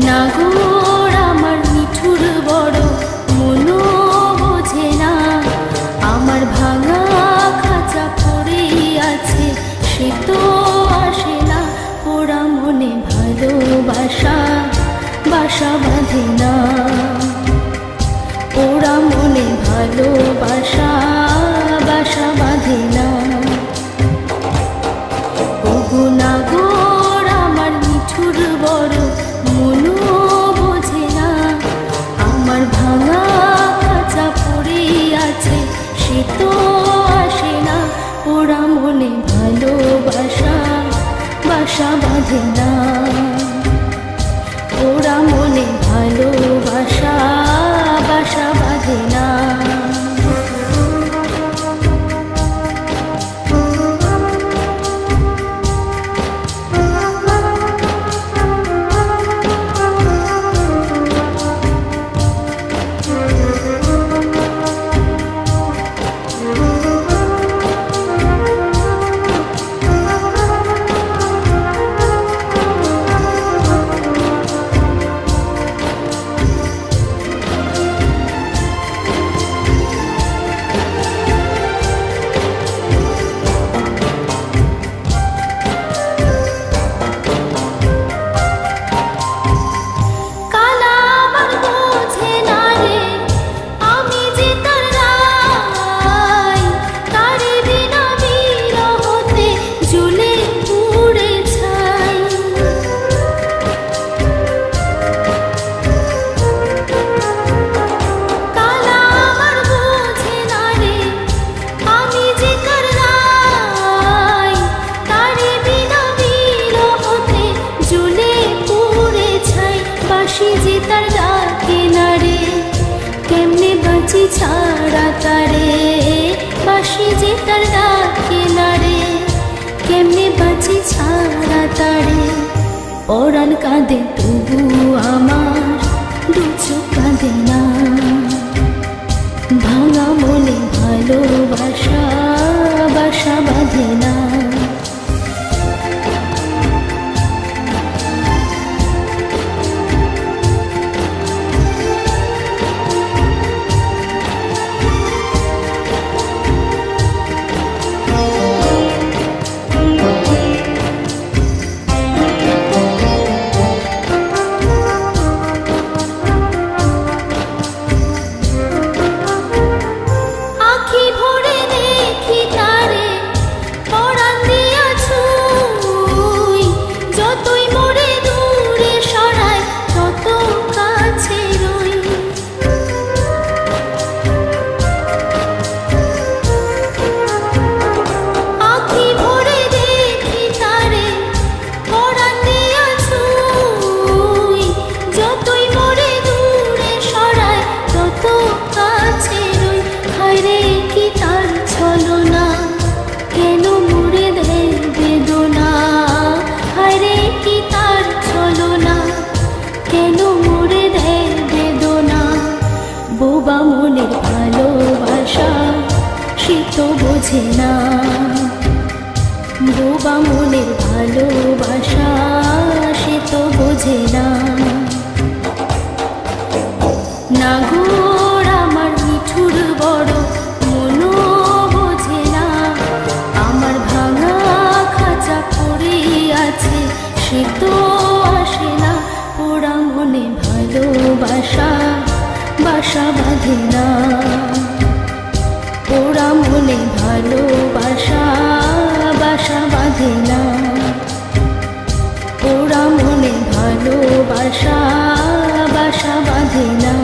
নাগর আমার নিঠুর বড় মনো বোঝে না, আমার ভাঙা খাঁচা পড়েই আছে সে তো আসে না, ওরা মনে ভালোবাসা বাসা বাঁধে না, ওরা মনে ভালোবাসা বাসা বাঁধে না। ওগো নাগর আমার নিঠুর বড় মনো বোঝে না, আমার ভাঙা খাঁচা পড়েই আছে সে তো আসে না, ওরা মনে ভালোবাসা বাসা বাঁধে না, ওরা মনে ভালোবাসা বাসা বাঁধে না। ছাড়া তারে বাসি যে তার ডাকে না রে, কেমনে বাঁচি ছাড়া তারে, পরাণ কাঁদে তবু আমার দু চোখ কাঁদে না, ভাঙা মনে ভালোবাসা বাসা বাঁধে না। বোবা মনের ভালোবাসা সে তো বোঝে না, বোবা মনের ভালোবাসা সে তো বোঝে না। নাগর আমার নিঠুর বড় মনো বোঝে না, আমার ভাঙা খাঁচা পড়েই আছে সে তো আসে না, ওরা মনে ভালোবাসা বাসা বাঁধে না, ওরা মনে ভালোবাসা বাসা বাঁধে না, ওরা মনে ভালোবাসা বাসা বাঁধে না।